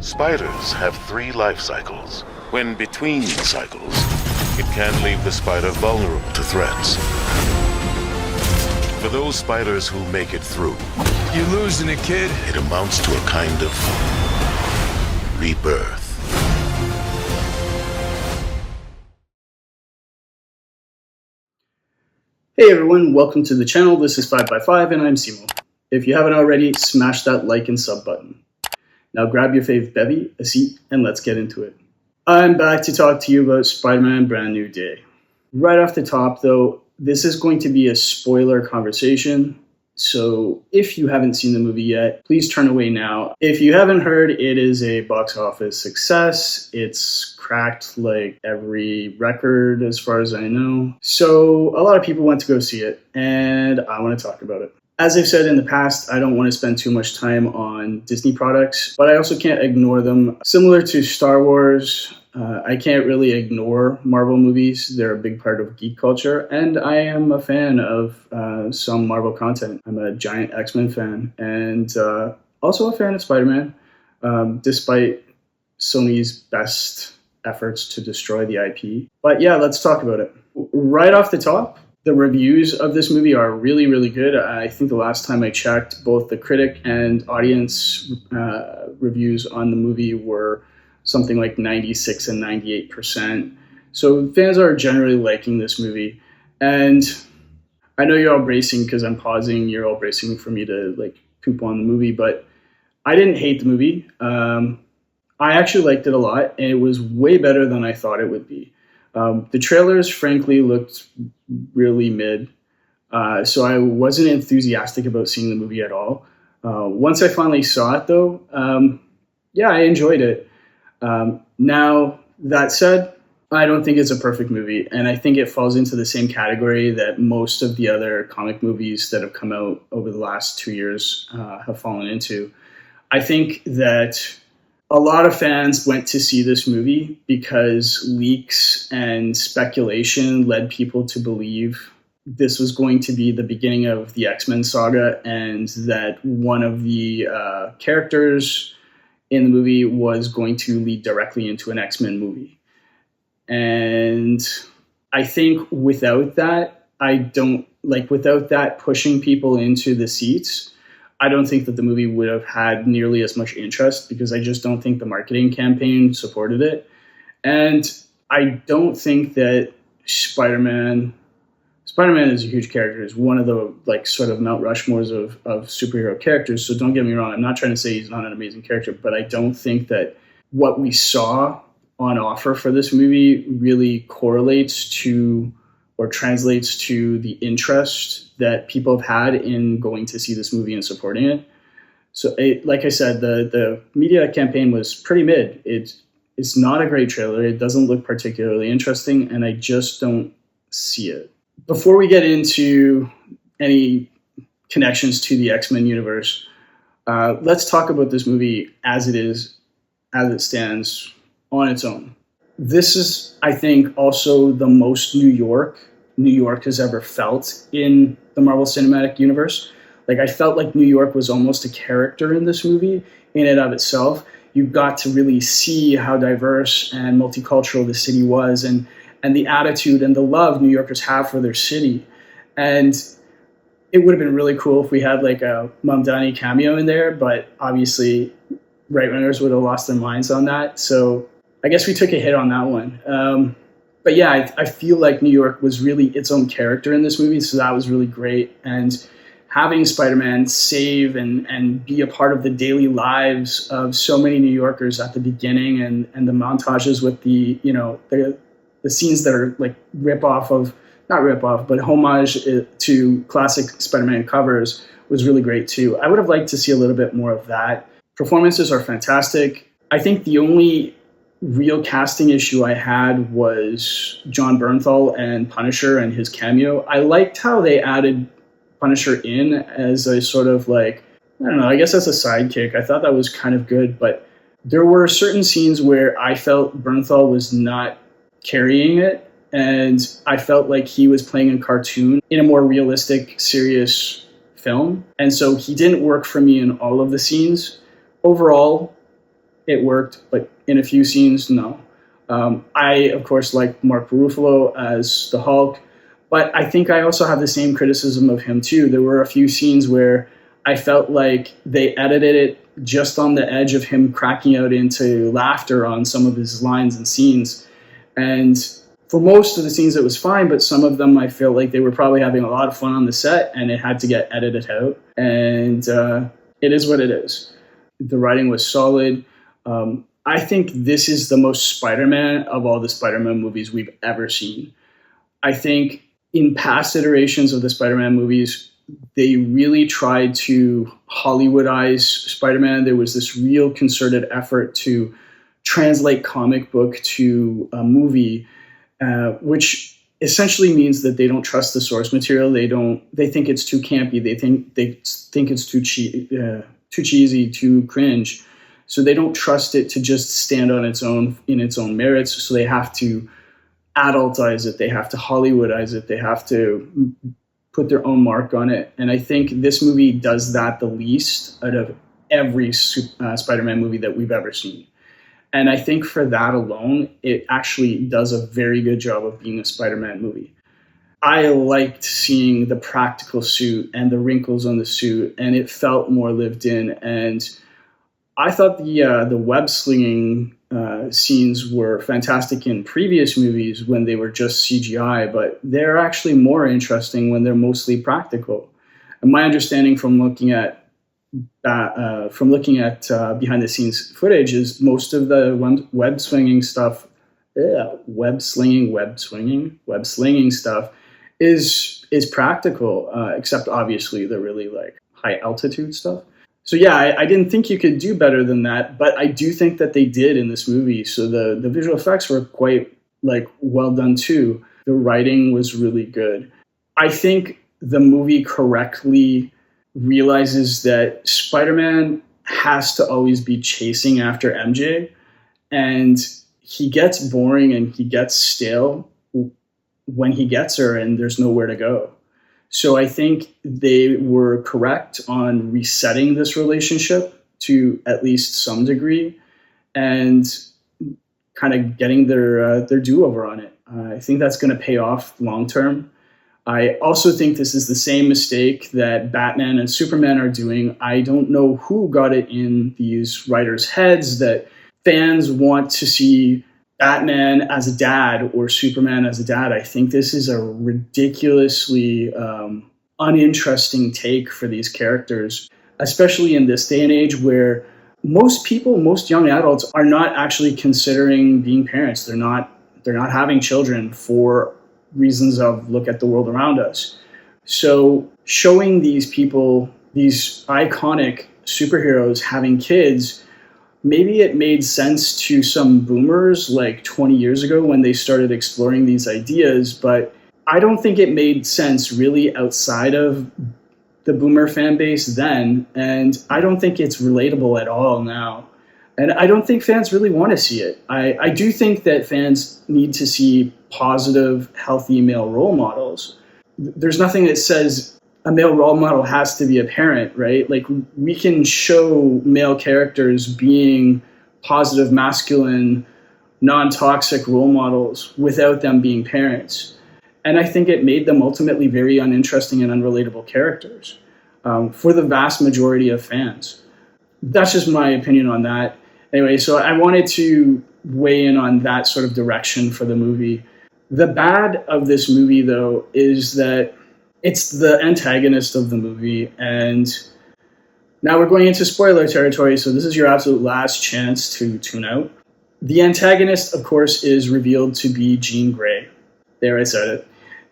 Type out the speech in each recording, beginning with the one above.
Spiders have 3 life cycles. When between cycles, it can leave the spider vulnerable to threats. For those spiders who make it through, You losing it, kid? it amounts to a kind of rebirth. Hey everyone, welcome to the channel. This is 5x5 and I'm Simo. If you haven't already, smash that like and sub button. Now grab your fave bevy, a seat, and let's get into it. I'm back to talk to you about Spider-Man Brand New Day. Right off the top though, this is going to be a spoiler conversation. So if you haven't seen the movie yet, please turn away now. If you haven't heard, it is a box office success. It's cracked like every record as far as I know. So a lot of people went to go see it, and I want to talk about it. As I've said in the past, I don't want to spend too much time on Disney products, but I also can't ignore them. Similar to Star Wars, I can't really ignore Marvel movies. They're a big part of geek culture, and I am a fan of some Marvel content. I'm a giant X-Men fan, and also a fan of Spider-Man, despite Sony's best efforts to destroy the IP. But yeah, let's talk about it. Right off the top, the reviews of this movie are really, really good. I think the last time I checked, both the critic and audience reviews on the movie were something like 96 and 98%. So fans are generally liking this movie. And I know you're all bracing because I'm pausing. You're all bracing for me to like poop on the movie, but I didn't hate the movie. I actually liked it a lot, and it was way better than I thought it would be. The trailers, frankly, looked really mid, so I wasn't enthusiastic about seeing the movie at all. Once I finally saw it, though, yeah, I enjoyed it. Now, that said, I don't think it's a perfect movie, and I think it falls into the same category that most of the other comic movies that have come out over the last 2 years have fallen into. I think that a lot of fans went to see this movie because leaks and speculation led people to believe this was going to be the beginning of the X-Men saga, and that one of the characters in the movie was going to lead directly into an X-Men movie. And I think without that, without that pushing people into the seats, I don't think that the movie would have had nearly as much interest, because I just don't think the marketing campaign supported it. And I don't think that Spider-Man is a huge character. He's one of the sort of Mount Rushmores of superhero characters. So don't get me wrong. I'm not trying to say he's not an amazing character, but I don't think that what we saw on offer for this movie really correlates to or translates to the interest that people have had in going to see this movie and supporting it. So, like I said, the media campaign was pretty mid. It's not a great trailer. It doesn't look particularly interesting, and I just don't see it. Before we get into any connections to the X-Men universe, let's talk about this movie as it stands on its own. This is, I think, also the most New York has ever felt in the Marvel Cinematic Universe. I felt like New York was almost a character in this movie in and of itself. You got to really see how diverse and multicultural the city was, and the attitude and the love New Yorkers have for their city. And it would have been really cool if we had a Mamdani cameo in there, but obviously right-wingers would have lost their minds on that. So I guess we took a hit on that one. But yeah, I feel like New York was really its own character in this movie, so that was really great. And having Spider-Man save and be a part of the daily lives of so many New Yorkers at the beginning, and the montages with the scenes that are homage to classic Spider-Man covers was really great too. I would have liked to see a little bit more of that. Performances are fantastic. I think the only real casting issue I had was John Bernthal and Punisher and his cameo. I liked how they added Punisher in as a sort of I don't know, I guess as a sidekick. I thought that was kind of good, but there were certain scenes where I felt Bernthal was not carrying it, and I felt like he was playing a cartoon in a more realistic, serious film. And so he didn't work for me in all of the scenes. Overall, it worked, but in a few scenes, no. I, of course, like Mark Ruffalo as the Hulk, but I think I also have the same criticism of him too. There were a few scenes where I felt like they edited it just on the edge of him cracking out into laughter on some of his lines and scenes. And for most of the scenes, it was fine, but some of them I feel like they were probably having a lot of fun on the set and it had to get edited out. And it is what it is. The writing was solid. I think this is the most Spider-Man of all the Spider-Man movies we've ever seen. I think in past iterations of the Spider-Man movies, they really tried to Hollywoodize Spider-Man. There was this real concerted effort to translate comic book to a movie, which essentially means that they don't trust the source material. They think it's too campy. They think it's too cheesy, too cringe. So they don't trust it to just stand on its own in its own merits. So they have to adultize it. They have to Hollywoodize it. They have to put their own mark on it. And I think this movie does that the least out of every Spider-Man movie that we've ever seen. And I think for that alone, it actually does a very good job of being a Spider-Man movie. I liked seeing the practical suit and the wrinkles on the suit, and it felt more lived in. And I thought the web slinging scenes were fantastic in previous movies when they were just CGI, but they're actually more interesting when they're mostly practical. And my understanding from looking at behind the scenes footage is most of the web slinging stuff is practical, except obviously the really like high altitude stuff. So yeah, I didn't think you could do better than that, but I do think that they did in this movie. So the visual effects were quite like well done too. The writing was really good. I think the movie correctly realizes that Spider-Man has to always be chasing after MJ, and he gets boring and he gets stale when he gets her and there's nowhere to go. So I think they were correct on resetting this relationship to at least some degree and kind of getting their do-over on it. I think that's going to pay off long term. I also think this is the same mistake that Batman and Superman are doing. I don't know who got it in these writers' heads that fans want to see Batman as a dad or Superman as a dad. I think this is a ridiculously uninteresting take for these characters, especially in this day and age where most young adults are not actually considering being parents. They're not having children for reasons of look at the world around us. So showing these people, these iconic superheroes having kids, maybe it made sense to some boomers like 20 years ago when they started exploring these ideas, but I don't think it made sense really outside of the boomer fan base then, and I don't think it's relatable at all now. And I don't think fans really want to see it. I do think that fans need to see positive, healthy male role models. There's nothing that says a male role model has to be a parent, right? Like, we can show male characters being positive, masculine, non-toxic role models without them being parents. And I think it made them ultimately very uninteresting and unrelatable characters for the vast majority of fans. That's just my opinion on that. Anyway, so I wanted to weigh in on that sort of direction for the movie. The bad of this movie, though, is that it's the antagonist of the movie. And now we're going into spoiler territory, so this is your absolute last chance to tune out. The antagonist, of course, is revealed to be Jean Grey. There, I said it.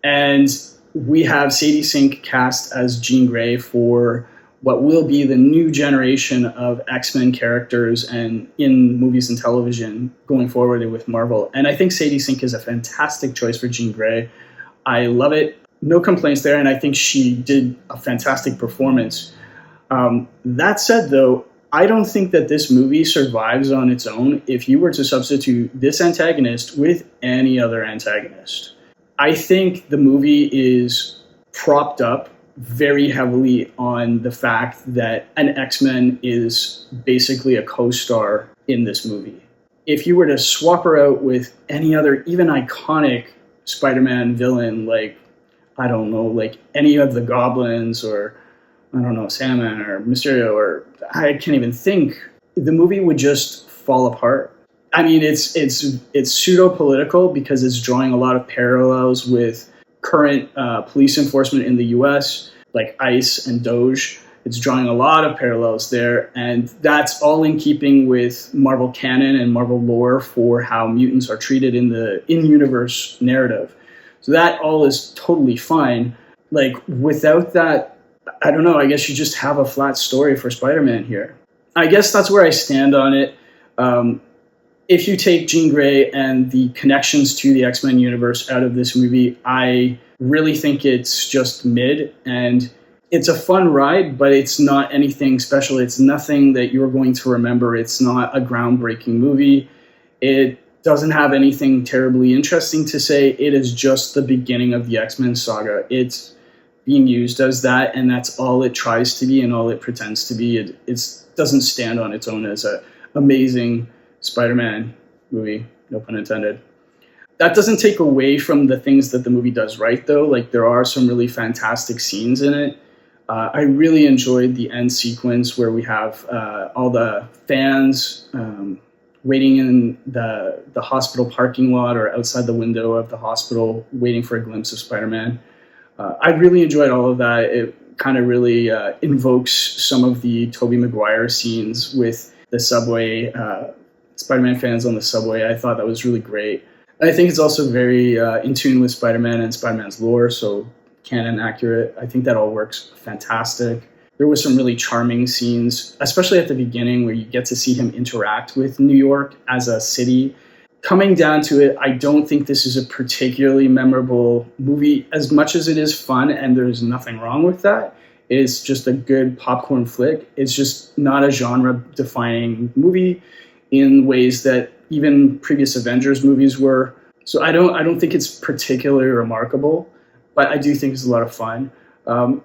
And we have Sadie Sink cast as Jean Grey for what will be the new generation of X-Men characters and in movies and television going forward with Marvel. And I think Sadie Sink is a fantastic choice for Jean Grey. I love it. No complaints there, and I think she did a fantastic performance. That said, though, I don't think that this movie survives on its own if you were to substitute this antagonist with any other antagonist. I think the movie is propped up very heavily on the fact that an X-Men is basically a co-star in this movie. If you were to swap her out with any other, even iconic Spider-Man villain, like, I don't know, like any of the Goblins or, I don't know, Sandman or Mysterio, or I can't even think, the movie would just fall apart. I mean, it's pseudo-political because it's drawing a lot of parallels with current police enforcement in the U.S., like ICE and DOJ. It's drawing a lot of parallels there, and that's all in keeping with Marvel canon and Marvel lore for how mutants are treated in the in-universe narrative. So that all is totally fine. Like, without that, I don't know, I guess you just have a flat story for Spider-Man here. I guess that's where I stand on it. If you take Jean Grey and the connections to the X-Men universe out of this movie, I really think it's just mid, and it's a fun ride, but it's not anything special. It's nothing that you're going to remember. It's not a groundbreaking movie. It doesn't have anything terribly interesting to say. It is just the beginning of the X-Men saga. It's being used as that, and that's all it tries to be and all it pretends to be. It doesn't stand on its own as an amazing Spider-Man movie, no pun intended. That doesn't take away from the things that the movie does right, though. Like, there are some really fantastic scenes in it. I really enjoyed the end sequence where we have all the fans waiting in the hospital parking lot or outside the window of the hospital waiting for a glimpse of Spider-Man. I really enjoyed all of that. It kind of really invokes some of the Tobey Maguire scenes with the subway, Spider-Man fans on the subway. I thought that was really great. I think it's also very in tune with Spider-Man and Spider-Man's lore, so canon accurate. I think that all works fantastic. There were some really charming scenes, especially at the beginning where you get to see him interact with New York as a city. Coming down to it, I don't think this is a particularly memorable movie as much as it is fun, and there's nothing wrong with that. It's just a good popcorn flick. It's just not a genre-defining movie in ways that even previous Avengers movies were. So I don't think it's particularly remarkable, but I do think it's a lot of fun.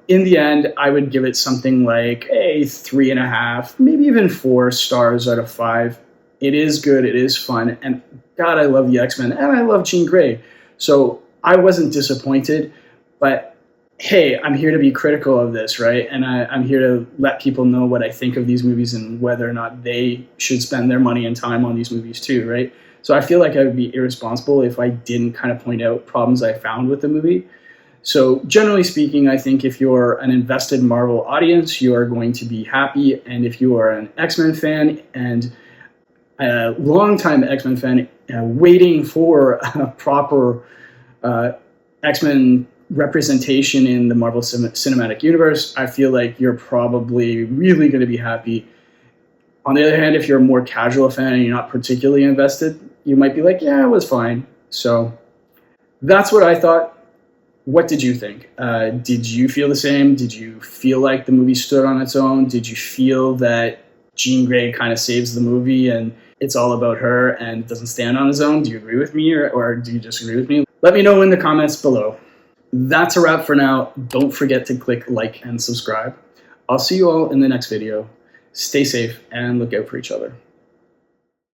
In the end, I would give it something like a 3.5, maybe even 4 stars out of 5. It is good, it is fun, and God, I love the X-Men, and I love Jean Grey. So I wasn't disappointed, but hey, I'm here to be critical of this, right? And I'm here to let people know what I think of these movies and whether or not they should spend their money and time on these movies too, right? So I feel like I would be irresponsible if I didn't kind of point out problems I found with the movie. So generally speaking, I think if you're an invested Marvel audience, you are going to be happy. And if you are an X-Men fan and a longtime X-Men fan waiting for a proper X-Men representation in the Marvel Cinematic Universe, I feel like you're probably really going to be happy. On the other hand, if you're a more casual fan and you're not particularly invested, you might be like, yeah, it was fine. So that's what I thought. What did you think? Did you feel the same? Did you feel like the movie stood on its own? Did you feel that Jean Grey kind of saves the movie and it's all about her and doesn't stand on its own? Do you agree with me or do you disagree with me? Let me know in the comments below. That's a wrap for now. Don't forget to click like and subscribe. I'll see you all in the next video. Stay safe and look out for each other.